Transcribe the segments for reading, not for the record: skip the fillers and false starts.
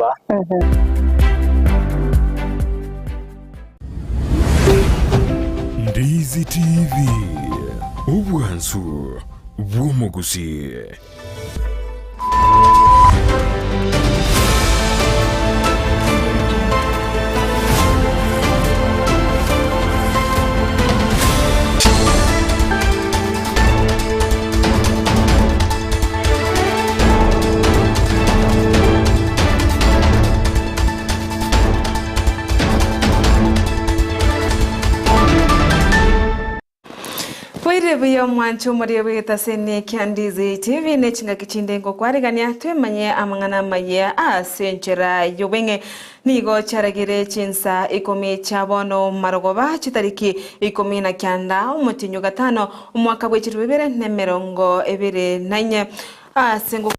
ba Ndizi TV Ubwansu Bwumugusi. Biyo mwancho muri wita sene Ndizi TV ne chinga kichinde ngo kwarigania twemanye amangana Amayia asenjera yobenge nigo charagire Chinsa Ikomi chabono marogoba chitariki Ikomi na kyanda umutinyo gatano umwaka w'ekirubere nemerongo ebere nanye asengo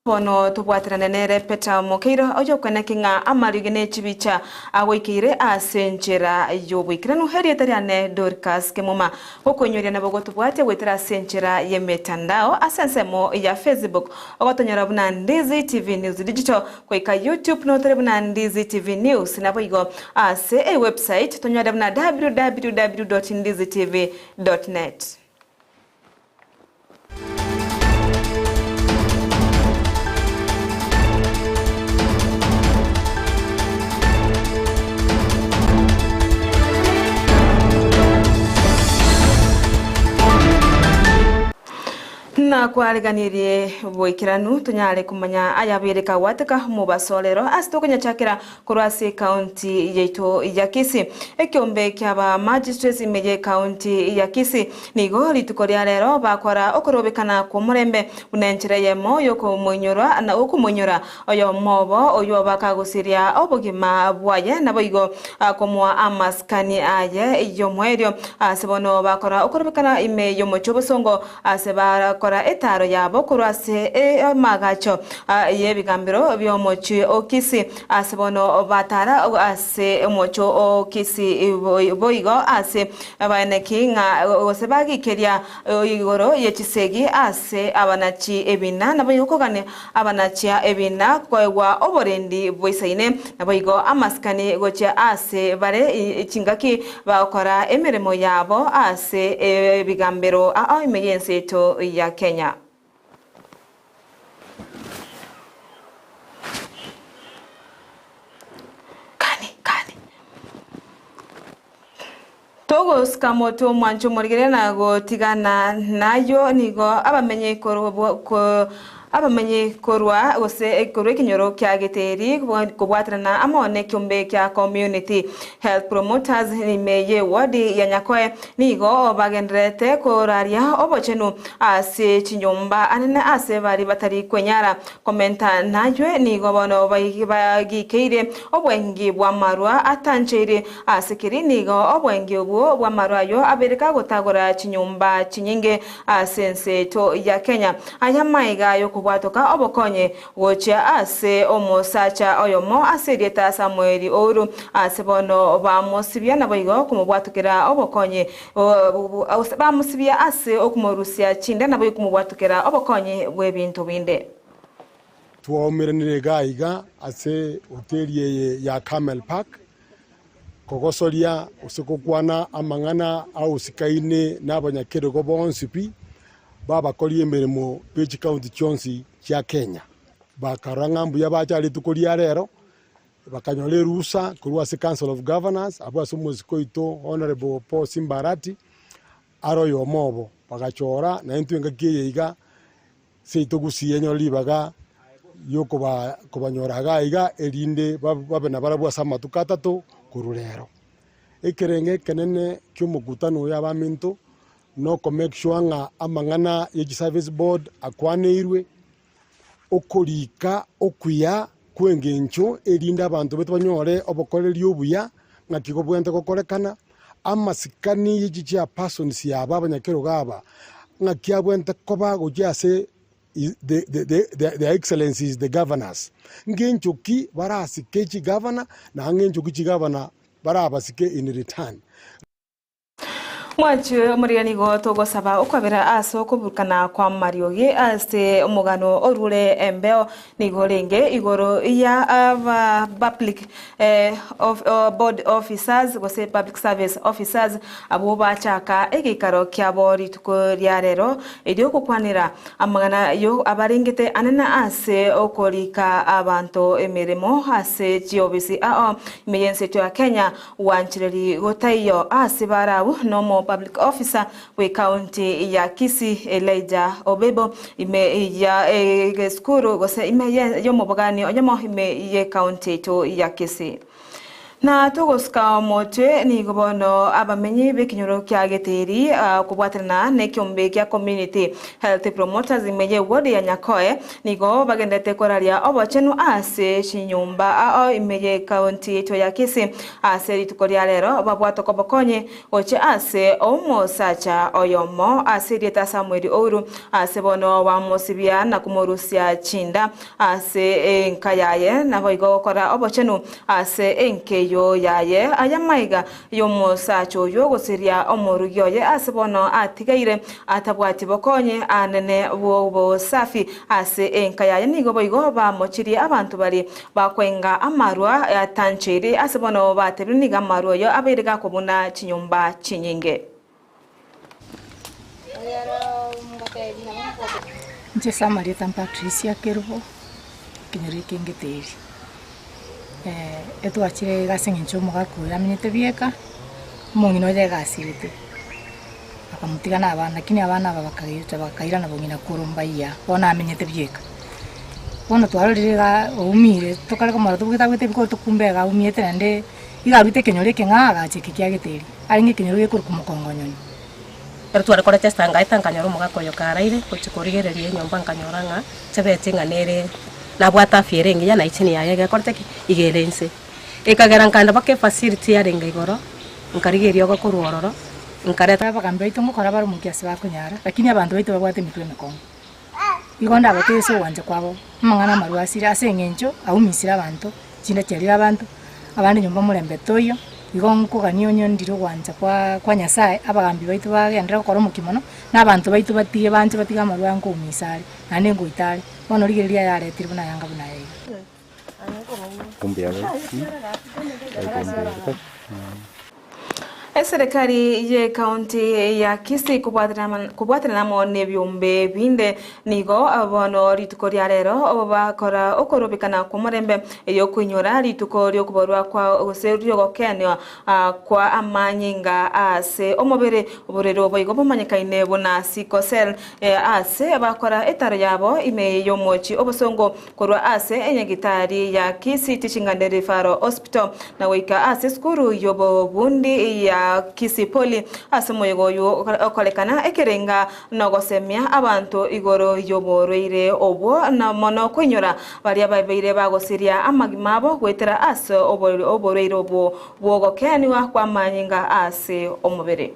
Bono tubwatirana nere Peter Mokeiro ojo kwena kinga amarigene chibicha awikire asenjera yobwikira no herietariane Dorcas Kemuma okonyoria nabogo tubwate wetira asenjera yemetandao asensemo ya Facebook ogotonyora buna Ndizi TV News Digital kweka YouTube no tere buna Ndizi TV News naboigo ase website tonyora buna www.ndizitv.net. Na kwariganirie boikiranu tunyale kumanya ayabereka wataka mu basolero asitokonya chakira kurwase county yeito ya Kisii ekyombe kyaba magistrates imeje county ya Kisii nigo litukoria rero bakora okorobekana ku murembe unenchire yemo yoko munyora na okumunyora oyo mobo oyo bakagusiria obugima bwaye naboigo akomwa amaskani aye iyo mwerio asebono bakora okorobekana ime yo mochobosongo asebara etaro yabo kurwase magacho yebigambiro byomochi okisi asebono batara ase mocho okisi boigo ase abanekinga osebagikeria igoro yechisegi ase abanachi ebina nabayokogane abanachi ebina kwa oborendi boisaine naboigo amaskani gocha ase bare chingaki bakora emeremo yabo ase bigambiro imeyense to ya Kenya. Kani. Togos kamoto mwancho morigere nago tigana nayo nigo abamenye korwa ose korwe kinyoro kya geteri kubwatrana amone kyombe kya community health promoters nimeye wadi ya Nyakoe nigo bagendrete koraria obochenu ase chinyomba anene ase bari batari kwenyara komenta najwe nigo bono bagikeire obwengi bwa marwa atanchire asekiri nigo obwengi obwo bwa marwa yo abereka gotagora chinyomba chinyinge asense to ya Kenya ayamaiga yo kubwatoka obokonye woche ase omosacha oyomo aserieta Samuel oru asebono bamosibya naboigo kumubwatukira obokonye bamusibya ase okumorusia chinda naboigo kumubwatukira obokonye bwebintu binde tuomiranire gaiga ase hoteli ya Camel Park kogosoria usikukwana amangana au sikaine nabanyakero go bonsipi baba koli emeremo pechi county chonsi kya Kenya bakaranga mbuya bachali tukolia rero bakanyole rusa kurwa se Council of Governors abo asomoziko ito Honorable Paul Simbarati aro yomobo bagachora na entwenga kiyiga seitogusiye nyoli baga yoko kobanyora iga erinde babe na barabwa samatukata to kururero ekerenge kenene kyomugutano y'abaminto no ko make sure nga amangana ye service board akwaneirwe okorika okuya kwengencho erinda abantu betu banyore obokoreri obuya ngakiko bwente kokorekana amasikani yijiya persons yaba abanyakero gaba ngakia bwente koba gojase the excellencies the governors ngencho ki barasike ki governor na ngencho ki governor barabasike in return. Mwachu muriani go togo saba ukwabira aso kubukana kwa mariogi ase umugano orure embeo nigorenge igoro ya public board officers gose public service officers abo bachaka egikaro kyabo rituko rya rero edio kukwanira amagana yo abaringite anana ase okorika abantu emirimo ase jiobisi imeyense ya Kenya wanchireri gotayo ase barabu nomo public officer we county ya Kisii Elijah Obebo ime ya skuru gose ime yo mobogani onyamo ime ye county to ya Kisii na togoska mote ni gobono abamenyi bekinyoro kya geteri kubwatrana ne kyombe kya community health promoters imeye wodi ya Nyakoe nigo bagendete koraria obochenu ase shinyumba imeye county to ya Kisii ase ritukoria lero babwato kobokonye oche ase omo sacha oyomo ase dieta Samuel Ouru ase bono wa mosibia na kumorusia chinda ase nkayaye na boigo kora obochenu ase enke yo yaye ayamaiga yomo sacho yo gosiria omoru yoye asebono atigaire atabwati bokonye anene bo safi ase enkayaye nigo boigo ba mochiri abantu bari bakwenga amarwa atanchiri asebono batebiniga amarwa yo abiriga kubuna chinyumba chinyinge Chinsa Maria Patricia Kerubo kinyori kingeteri etwachire gasengencho mugakura minete bieka mungino ye gasirite akamutigana abana lakini abana bakaira na bongina kurumba iya bona amenyete bieka bona twarorira umire tokare ko marato bugita bwite biko tukumbega umiete nande igarute kenyore kenga gachike kyageteri aringe kenyore kuri kumukongonyoni pero tware kora testanga itanganyoro mugakoyo karaire kuchikorigererie nyomba nkanyoranga chebetinga nere na bwata fierenge ya na ichini ya yega korteki igerense ekagera nkanda bake facility ya renga igoro nkarigerio go kuruororo nkareta bakambe ito mukora baro mukiasi bakunyara lakini abantu baito babwate mitwe mekongo igonda bateso wanje kwabo mangana maruasiri asengencho aumisira abantu chinda cherira abantu abandi nyomba mulembe toyo igonko ganionyo ndiro wanje kwa Nyasaye abagambi baito bagendera gukora mukimono n'abantu baito batiye banje batiga marua ngo umisari nane ngo itari bono rigeria yare tiribuna yanga buna yeye kumbia Serikali ye county ya Kisii kubwatrana mone byumbe binde nigo abono ritukoria rero obakora okorobikana kumurembe eyo kunyura ritukorio kuborwa kwa oserio gokenyo kwa amanyinga ase omobere oborero boigo bomanyikaine bona sikosel ase abakora etaro yabo ime yo mochi obosongo korwa ase enyagitari ya Kisii Teaching and Referral Hospital na wika ase skuru yobo bundi ya Kisii Poli asemoyego yo okolekana ekerenga nogosemia abantu igoro yoborweire obwo na mono kwenyora bari ababeire bagosiria amagimabo gwetera ase oborweire obwo bwogokeniwa kwa manyinga ase omubere.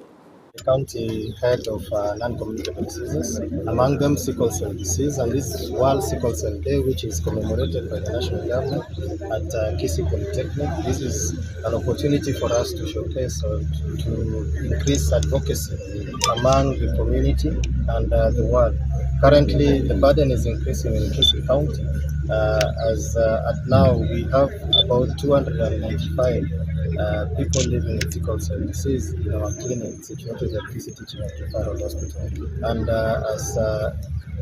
The county head of non-communicable diseases, among them sickle cell disease, and this World Sickle Cell Day, which is commemorated by the national government at Kisii Polytechnic. This is an opportunity for us to showcase to increase advocacy among the community and the world. Currently, the burden is increasing in Kisii County, as at now we have about 295 people living with sickle cell disease in our clinic situated at Kisii Teaching and Referral Hospital. And as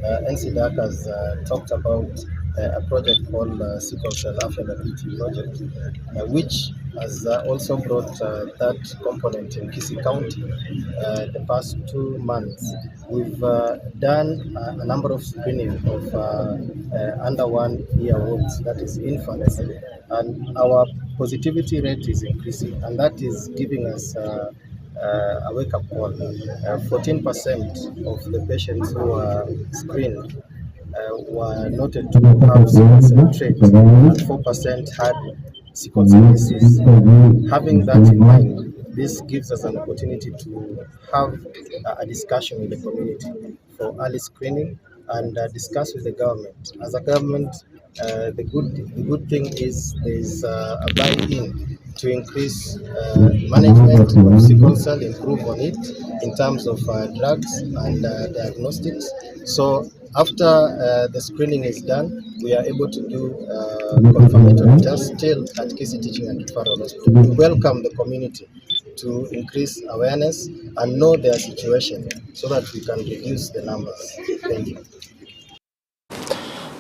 NCDAC has talked about a project called Sickle Cell Afya PT project, which has also brought that component in Kisii County the past 2 months. We've done a number of screening of under 1 year olds, that is infants, and our positivity rate is increasing, and that is giving us a wake-up call. 14% of the patients who were screened were noted to have sickle cell trait, and 4% had sickle cell disease. Having that in mind, this gives us an opportunity to have a discussion with the community for early screening and discuss with the government. As a government, the good thing is there is a buy-in to increase management of sickle cell, improve on it in terms of drugs and diagnostics. So after the screening is done, we are able to do confirmatory tests still at Kisii Teaching and Referral Hospital. We welcome the community to increase awareness and know their situation so that we can reduce the numbers. Thank you.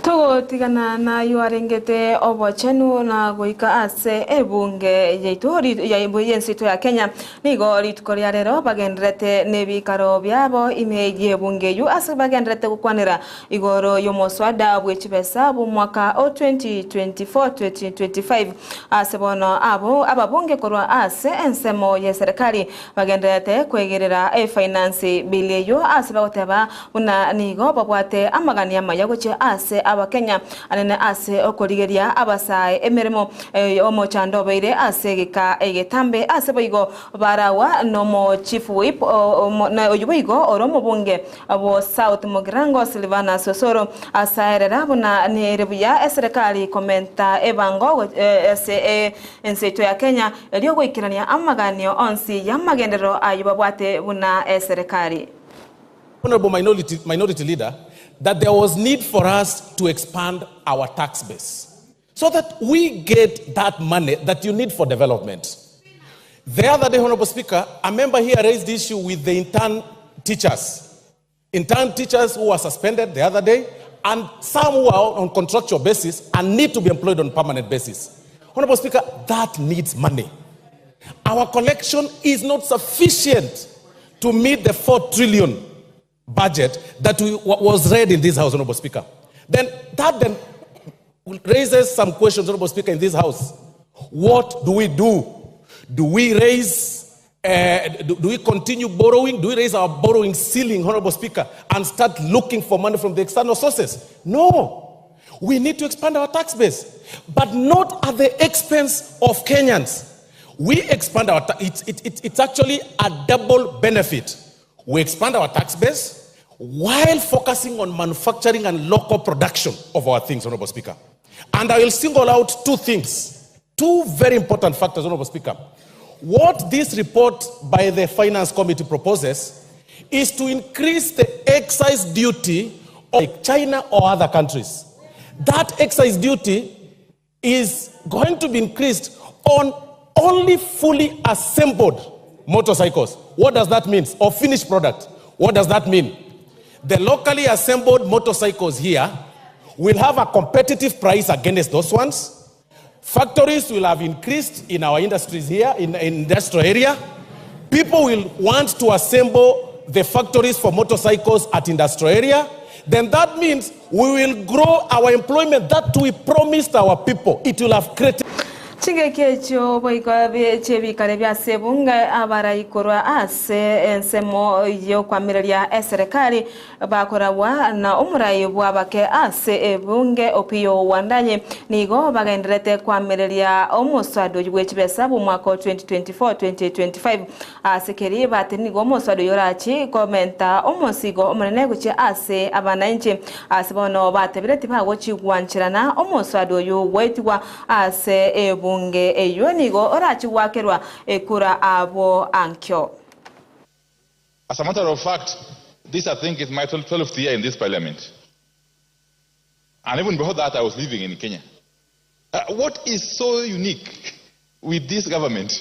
Togo tigana na yuarengete obochenu na goika ase ebunge yaitori ya yensitu ya Kenya nigo litukoria rero bagendrete nebikaro byabo imeje ebunge yu ase bagendrete gukwanira igoro yomoswada bwechibesa bu mwaka 2024-2025 ase bono ababunge korwa ase ensemo ya serikali bagendrete kwegerera finance bill yu ase bagoteba una nigo babwate amagani amayagoche ase Kenya anene ase okorigeria abasae emeremo omochando beire ase gika egetambe ase boigo barawa nomo chief whip na oyiboigo oromo bunge abo South Mogrango Silvana Sosoro asaerera buna nerebuya serikali komenta ebango ese enseto ya Kenya elio goikirania amaganio onsi ya magendero ayibabwate buna serikali. Honorable minority leader, that there was need for us to expand our tax base so that we get that money that you need for development. The other day, Honorable Speaker, a member here raised the issue with the intern teachers who were suspended the other day, and some who are on contractual basis and need to be employed on permanent basis. Honorable Speaker, that needs money. Our collection is not sufficient to meet the 4 trillion budget that was read in this House, Honorable Speaker. Then raises some questions, Honorable Speaker, in this House. What do we do? Do we continue borrowing? Do we raise our borrowing ceiling, Honorable Speaker, and start looking for money from the external sources? No. We need to expand our tax base, but not at the expense of Kenyans. We expand our it's actually a double benefit. We expand our tax base while focusing on manufacturing and local production of our things, Honorable Speaker. And I will single out 2 things, 2 very important factors, Honorable Speaker. What this report by the Finance Committee proposes is to increase the excise duty of China or other countries. That excise duty is going to be increased on only fully assembled motorcycles. What does that mean? Or finished product. What does that mean? The locally assembled motorcycles here will have a competitive price against those ones. Factories will have increased in our industries here, in industrial area. People will want to assemble the factories for motorcycles at industrial area. Then that means we will grow our employment that we promised our people. It will have created. Chingekecho boika bechebi karebya sebunga abara ikorwa ase ensemo yo kwamireria serikali bakorawa na umurai bwabake ase ebunge opio wandanye nigo bagenderete kwamireria omuswado yibwechibesa bu mwaka 2024-2025 asekeri batenigo omuswado yorachi komenta omusigo omunene guche ase abananchi asibono batebireti bago chigwanchirana omuswado yo wetwa ase ebunge eyonigo orachi wakerwa ekura abo ankyo. As a matter of fact, this I think is my 12th year in this parliament. And even before that I was living in Kenya. What is so unique with this government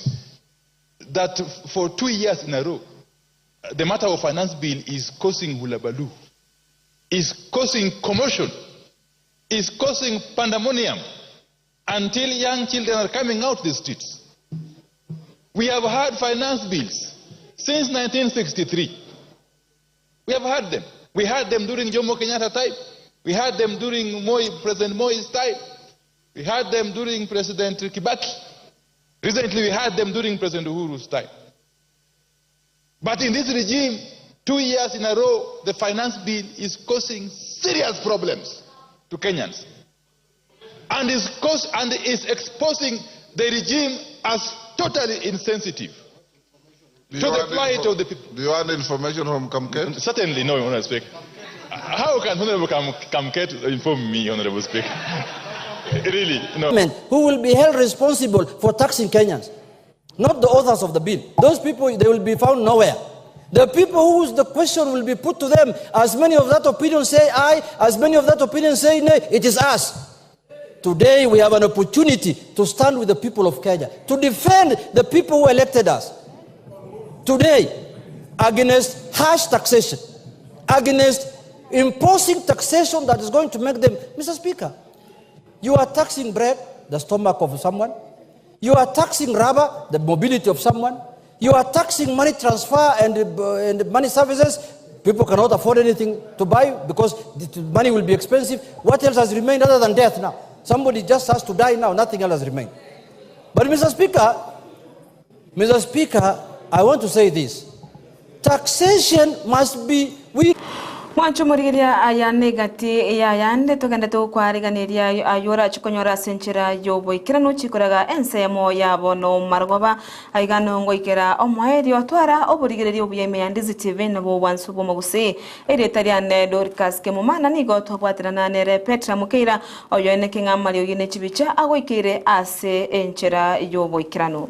that for 2 years in a row, the matter of finance bill is causing hulabaloo, is causing commotion, is causing pandemonium, until young children are coming out the streets. We have had finance bills since 1963. We have had them. We had them during Jomo Kenyatta time. We had them during President Moi's time. We had them during President Kibaki. Recently we had them during President Uhuru's time. But in this regime, 2 years in a row, the finance bill is causing serious problems to Kenyans. And is exposing the regime as totally insensitive to the plight of the people. Do you want information from Kamket? Certainly no, Honorable Speaker. How can Honorable Kamket inform me, Honorable Speaker? Really, no. Who will be held responsible for taxing Kenyans? Not the authors of the bill. Those people, they will be found nowhere. The people whose the question will be put to them, as many of that opinion say aye, as many of that opinion say nay, it is us. Today we have an opportunity to stand with the people of Kenya, to defend the people who elected us. Today, against harsh taxation, against imposing taxation that is going to make them, Mr. Speaker, you are taxing bread, the stomach of someone. You are taxing rubber, the mobility of someone. You are taxing money transfer and money services. People cannot afford anything to buy because the money will be expensive. What else has remained other than death now? Somebody just has to die now, nothing else has remained. But Mr. Speaker, I want to say this. Taxation must be weak. Mwanchumuriria ayane gati yayande togenda to kwariganiria ayora chikonyora senchira yobo ikirano chikoraga ensemo yabo no margoba aigano ngoikera omwaeri otwara oburigereria obuyeme ya Ndizi TV nabo wansubo moguse eretariane Dorcas Kemuma nigo tobwatirana nere Petra Mukeira oyoene kinga Mario yine chibicha agoikire ase enchira yobo ikirano.